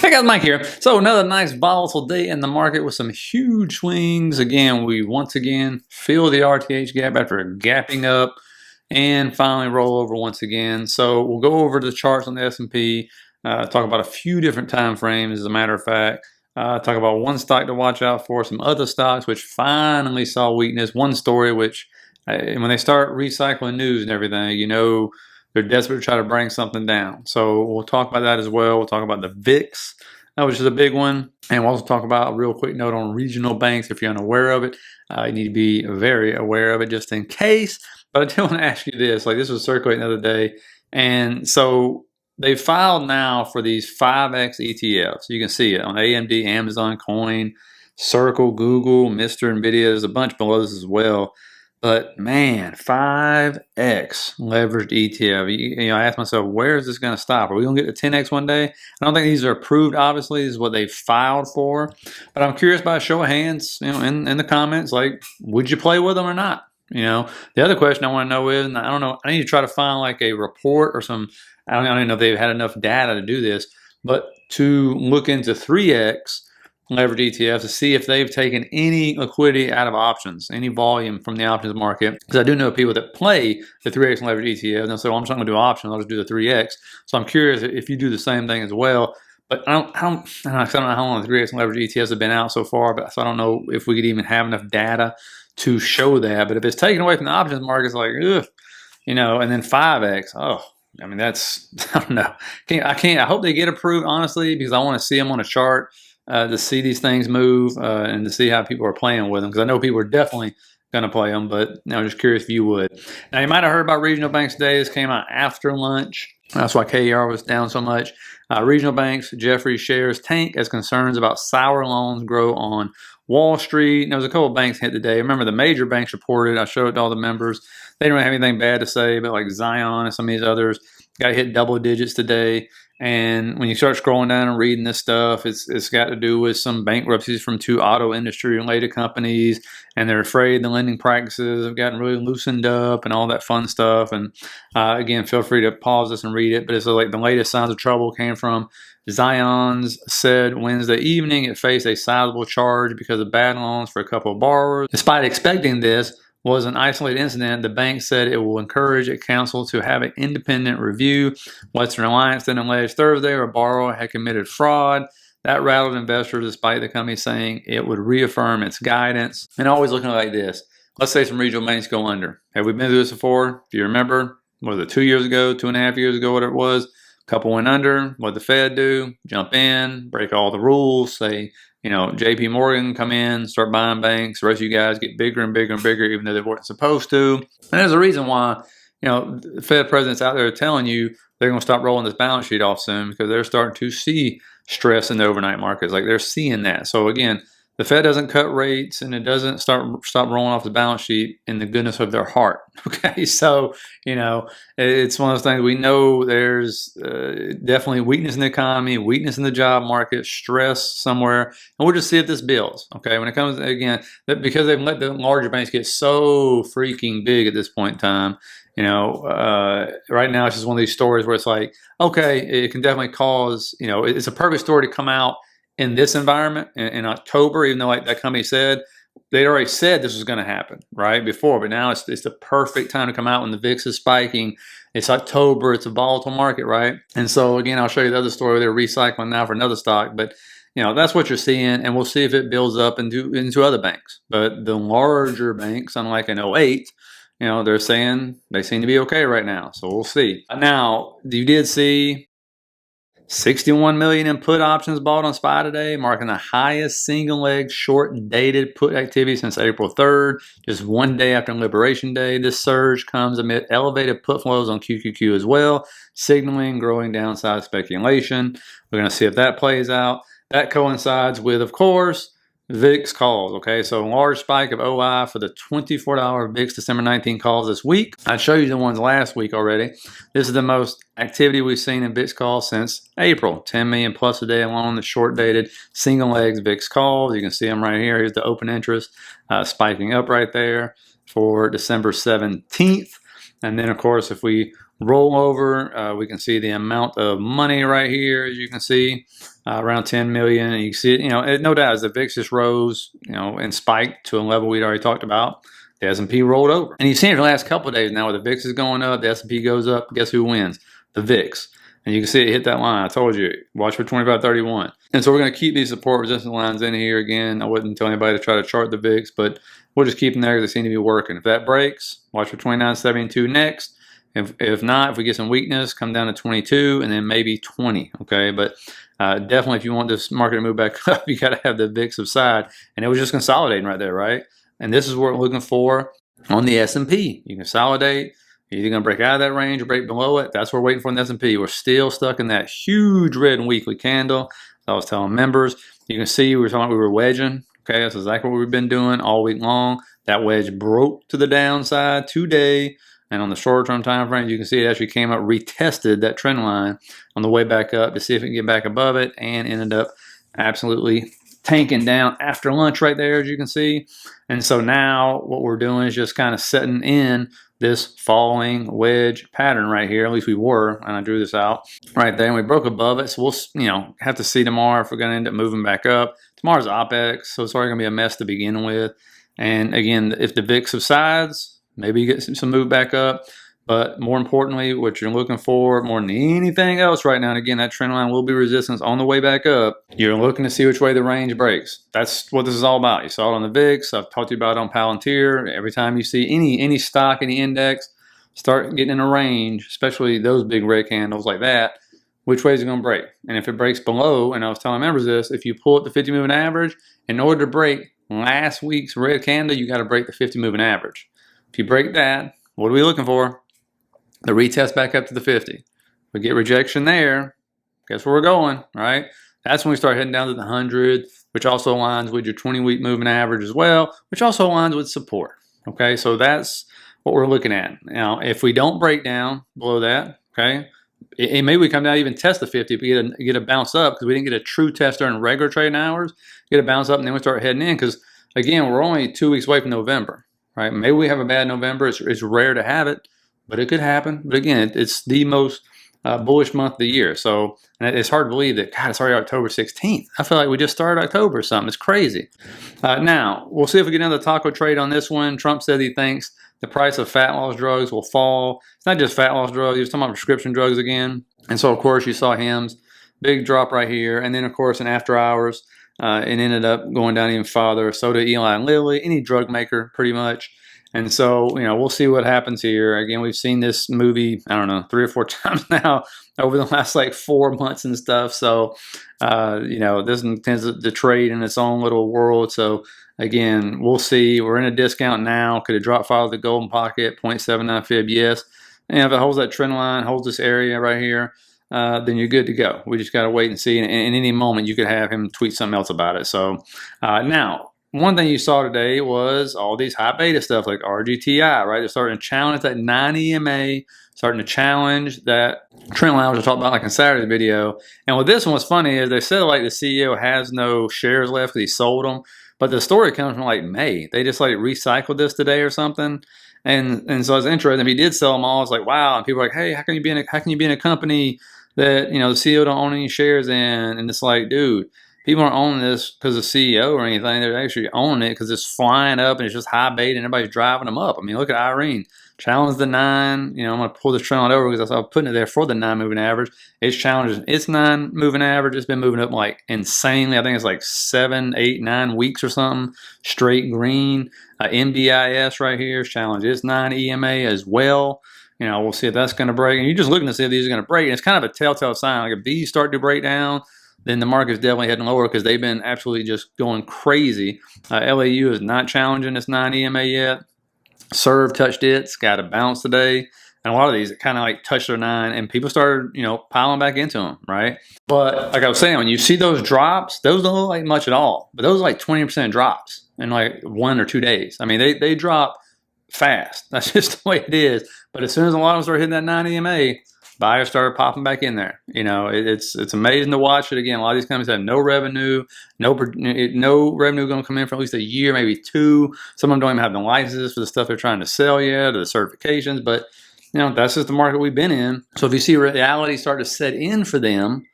Hey guys, Mike here. So another nice volatile day in the market with some huge swings. Again, we once again fill the RTH gap after gapping up and finally roll over once again. So we'll go over the charts on the S&P, talk about a few different time frames as a matter of fact. Talk about one stock to watch out for, some other stocks which finally saw weakness. One story which, when they start recycling news and everything, you know, they're desperate to try to bring something down. So we'll talk about that as well. We'll talk about the VIX, which is a big one. And we'll also talk about a real quick note on regional banks. If you're unaware of it, you need to be very aware of it just in case. But I do want to ask you this. Like, this was circulating the other day. And so they filed now for these 5X ETFs. You can see it on AMD, Amazon, Coin, Circle, Google, Mr. NVIDIA. There's a bunch below this as well. But man, 5X leveraged ETF. You know, I asked myself, where is this going to stop? Are we going to get to 10X one day? I don't think these are approved, obviously. This is what they filed for. But I'm curious by a show of hands, you know, in the comments, like, would you play with them or not? You know, the other question I want to know is, and I don't know, I need to try to find like a report or some, I don't even know if they've had enough data to do this, but to look into 3X leverage ETFs to see if they've taken any liquidity out of options, any volume from the options market. Because I do know people that play the 3X leverage ETF and they'll say, well, I'm just not going to do options, I'll just do the 3X. So I'm curious if you do the same thing as well. But I don't know how long the 3X leverage ETFs have been out so far, but so I don't know if we could even have enough data to show that. But if it's taken away from the options market, it's like, ugh, you know, and then 5X, oh, I mean, that's, I don't know. I hope they get approved, honestly, because I want to see them on a chart. To see these things move and to see how people are playing with them, because I know people are definitely going to play them, but I'm just curious if you would. Now, you might have heard about regional banks today. This came out after lunch. That's why KER was down so much. Regional banks, Jefferies shares tank as concerns about sour loans grow on Wall Street. And there was a couple of banks hit today. Remember, the major banks reported. I showed it to all the members. They didn't really have anything bad to say, but like Zion and some of these others got hit double digits today. And when you start scrolling down and reading this stuff, it's got to do with some bankruptcies from two auto industry related companies, and they're afraid the lending practices have gotten really loosened up and all that fun stuff. And again, feel free to pause this and read it. But it's like the latest signs of trouble came from Zion's said Wednesday evening it faced a sizable charge because of bad loans for a couple of borrowers. Despite expecting this was an isolated incident, the bank said it will encourage its counsel to have an independent review. Western Alliance then alleged Thursday a borrower had committed fraud. That rattled investors despite the company saying it would reaffirm its guidance. And always looking like this. Let's say some regional banks go under. Have we been through this before? If you remember, what was it, 2 years ago, 2.5 years ago, whatever it was? A couple went under. What did the Fed do? Jump in, break all the rules, say, you know, JP Morgan come in, start buying banks. The rest of you guys get bigger and bigger and bigger, even though they weren't supposed to. And there's a reason why, you know, the Fed president's out there telling you they're going to stop rolling this balance sheet off soon because they're starting to see stress in the overnight markets. Like, they're seeing that. So again, the Fed doesn't cut rates and it doesn't stop rolling off the balance sheet in the goodness of their heart. Okay, so, you know, it's one of those things. We know there's definitely weakness in the economy, weakness in the job market, stress somewhere, and we'll just see if this builds. Okay, when it comes, again, because they've let the larger banks get so freaking big at this point in time, you know, right now it's just one of these stories where it's like, okay, it can definitely cause, you know, it's a perfect story to come out in this environment in October, even though like that company said, they'd already said this was going to happen right before, but now it's the perfect time to come out when the VIX is spiking. It's October, it's a volatile market, right? And so again, I'll show you the other story. They're recycling now for another stock, but you know, that's what you're seeing, and we'll see if it builds up into other banks. But the larger banks, unlike in '08, you know, they're saying they seem to be okay right now. So we'll see. Now, you did see 61 million in put options bought on SPY today, marking the highest single leg short dated put activity since April 3rd, just one day after Liberation Day. This surge comes amid elevated put flows on QQQ as well, signaling growing downside speculation. We're going to see if that plays out. That coincides with, of course, VIX calls. Okay, so a large spike of OI for the $24 VIX December 19 calls this week. I showed you the ones last week already. This is the most activity we've seen in VIX calls since April. 10 million plus a day alone, the short dated single legs VIX calls. You can see them right here. Here's the open interest spiking up right there for December 17th. And then, of course, if we roll over, we can see the amount of money right here, as you can see. around 10 million. And you can see it, no doubt as the VIX just rose, and spiked to a level we'd already talked about, the S&P rolled over. And you've seen it for the last couple of days now where the VIX is going up, the S&P goes up. Guess who wins? The VIX. And you can see it hit that line. I told you, watch for 25.31. And so we're going to keep these support resistance lines in here again. I wouldn't tell anybody to try to chart the VIX, but we'll just keep them there because they seem to be working. If that breaks, watch for 29.72 next. If not, if we get some weakness, come down to 22 and then maybe 20. Okay, but definitely if you want this market to move back up, you got to have the VIX subside. And it was just consolidating right there, right? And this is what we're looking for on the S&P. You consolidate. You're either going to break out of that range or break below it. That's what we're waiting for in the S&P. We're still stuck in that huge red weekly candle. I was telling members, you can see we were wedging. Okay, that's exactly what we've been doing all week long. That wedge broke to the downside today. And on the short-term time frame, you can see it actually came up, retested that trend line on the way back up to see if it can get back above it, and ended up absolutely tanking down after lunch right there, as you can see. And so now what we're doing is just kind of setting in this falling wedge pattern right here. At least we were, and I drew this out right there, and we broke above it. So we'll, have to see tomorrow if we're going to end up moving back up. Tomorrow's OPEX, so it's already going to be a mess to begin with. And again, if the VIX subsides, maybe you get some move back up. But more importantly, what you're looking for more than anything else right now, and again, that trend line will be resistance on the way back up. You're looking to see which way the range breaks. That's what this is all about. You saw it on the VIX. I've talked to you about it on Palantir. Every time you see any stock, any index, start getting in a range, especially those big red candles like that, which way is it going to break? And if it breaks below, and I was telling members this, if you pull up the 50 moving average, in order to break last week's red candle, you got to break the 50 moving average. If you break that, what are we looking for? The retest back up to the 50. We get rejection there. Guess where we're going, right? That's when we start heading down to the 100, which also aligns with your 20-week moving average as well, which also aligns with support. Okay, so that's what we're looking at. Now, if we don't break down below that, okay, maybe we come down even test the 50 if we get a bounce up because we didn't get a true test during regular trading hours, get a bounce up, and then we start heading in because, again, we're only 2 weeks away from November, right? Maybe we have a bad November. It's rare to have it, but it could happen. But again, it's the most bullish month of the year. So and it's hard to believe that, God, it's already October 16th. I feel like we just started October or something. It's crazy. Now, we'll see if we get another taco trade on this one. Trump said he thinks the price of fat loss drugs will fall. It's not just fat loss drugs. He was talking about prescription drugs again. And so, of course, you saw Hims. Big drop right here. And then, of course, in after hours, it ended up going down even farther. So did Eli and Lilly, any drug maker pretty much. And so, we'll see what happens here. Again, we've seen this movie, I don't know, 3 or 4 times now over the last 4 months and stuff. So, this tends to trade in its own little world. So, again, we'll see. We're in a discount now. Could it drop follow the golden pocket, 0.79 fib? Yes. And if it holds that trend line, holds this area right here, then you're good to go. We just got to wait and see. And in any moment, you could have him tweet something else about it. So, now, one thing you saw today was all these high beta stuff like RGTI, right? They're starting to challenge that 9 EMA, starting to challenge that trend line, which I talked about in Saturday's video. And with this one, what's funny is they said the CEO has no shares left because he sold them. But the story comes from May. They just recycled this today or something. And so it's interesting. If he did sell them all, it's wow. And people are like, hey, how can you be in a company that, the CEO don't own any shares in? And it's dude, people aren't owning this because of the CEO or anything. They're actually owning it because it's flying up and it's just high beta and everybody's driving them up. I mean, look at Irene. Challenge the 9. I'm going to pull this trend line over because I was putting it there for the 9 moving average. It's challenging its 9 moving average. It's been moving up insanely. I think it's 7, 8, 9 weeks or something. Straight green. MBIS right here is challenging its 9 EMA as well. We'll see if that's going to break. And you're just looking to see if these are going to break. And it's kind of a telltale sign. If these start to break down, then the market's definitely heading lower because they've been absolutely just going crazy. LAU is not challenging its 9 EMA yet. Serve touched it's got a bounce today. And a lot of these kind of touched their 9 and people started, piling back into them, right? But like I was saying, when you see those drops, those don't look like much at all. But those are 20% drops in 1 or 2 days. I mean, they drop fast. That's just the way it is. But as soon as a lot of them start hitting that 9 EMA, buyers started popping back in there. It's amazing to watch it. Again, a lot of these companies have no revenue, no revenue going to come in for at least a year, maybe 2. Some of them don't even have the licenses for the stuff they're trying to sell yet or the certifications. But, that's just the market we've been in. So if you see reality start to set in for them,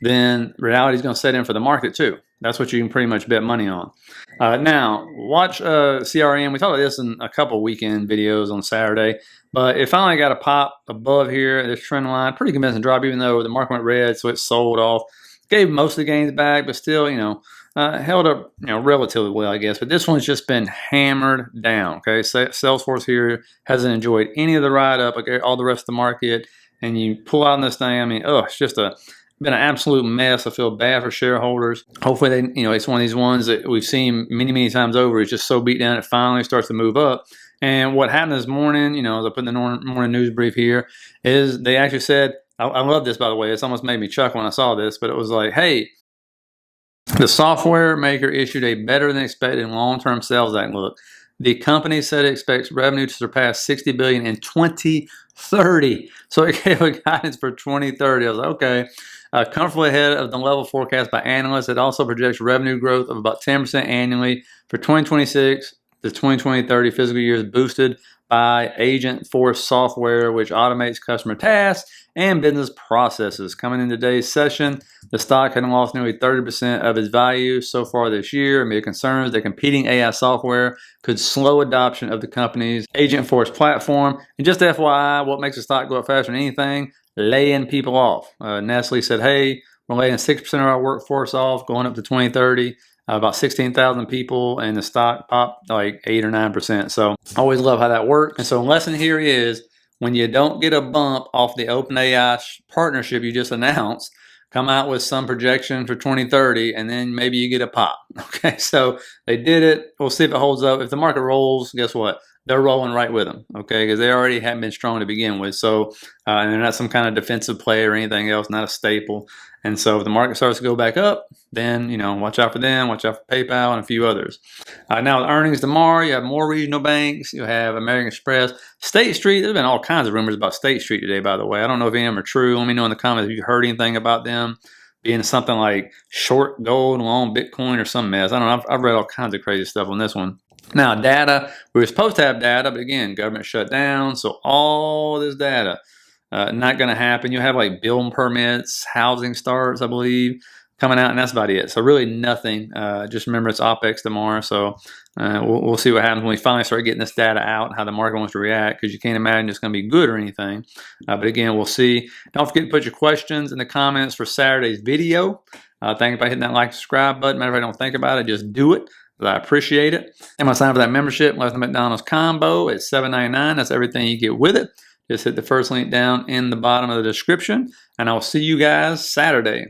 then reality is going to set in for the market too. That's what you can pretty much bet money on. Now, watch CRM. We talked about this in a couple weekend videos on Saturday, but it finally got a pop above here, this trend line. Pretty convincing drop, even though the market went red, so it sold off. Gave most of the gains back, but still, held up, relatively well, I guess. But this one's just been hammered down. Okay, Salesforce here hasn't enjoyed any of the ride up, like all the rest of the market. And you pull out on this thing. I mean, it's just been an absolute mess. I feel bad for shareholders. Hopefully, it's one of these ones that we've seen many, many times over. It's just so beat down, it finally starts to move up. And what happened this morning, as I put in the morning news brief here, is they actually said, I love this, by the way. It's almost made me chuckle when I saw this, but it was like, hey, the software maker issued a better than expected long-term sales outlook. The company said it expects revenue to surpass $60 billion in 2030. So it gave a guidance for 2030. I was like, okay, comfortably ahead of the level forecast by analysts. It also projects revenue growth of about 10% annually for 2026 to 2030 fiscal years, boosted by Agentforce software, which automates customer tasks and business processes. Coming in today's session, the stock had lost nearly 30% of its value so far this year amid concerns that competing AI software could slow adoption of the company's Agentforce platform. And just FYI, what makes the stock go up faster than anything? Laying people off. Nestle said, hey, we're laying 6% of our workforce off going up to 2030. About 16,000 people, and the stock popped like 8 or 9%. So I always love how that works. And so the lesson here is, when you don't get a bump off the OpenAI partnership you just announced, come out with some projection for 2030, and then maybe you get a pop. Okay, so they did it. We'll see if it holds up. If the market rolls, guess what? They're rolling right with them, okay, because they already haven't been strong to begin with. So, and they're not some kind of defensive play or anything else, not a staple. And so if the market starts to go back up, then, watch out for them, watch out for PayPal and a few others. Now, the earnings tomorrow, you have more regional banks. You have American Express. State Street, there's been all kinds of rumors about State Street today, by the way. I don't know if any of them are true. Let me know in the comments if you heard anything about them being something like short gold, long Bitcoin, or some mess. I don't know. I've read all kinds of crazy stuff on this one. Now, data, we were supposed to have data, but again, government shut down. So all this data, not going to happen. You'll have like building permits, housing starts, I believe, coming out, and that's about it. So really nothing. Just remember it's OPEX tomorrow. So we'll see what happens when we finally start getting this data out, how the market wants to react, because you can't imagine it's going to be good or anything. But again, we'll see. Don't forget to put your questions in the comments for Saturday's video. Thank you by hitting that like, subscribe button. Matter of fact, don't think about it, just do it. I appreciate it. And my sign up for that membership, less than McDonald's combo at $7.99. That's everything you get with it. Just hit the first link down in the bottom of the description, and I'll see you guys Saturday.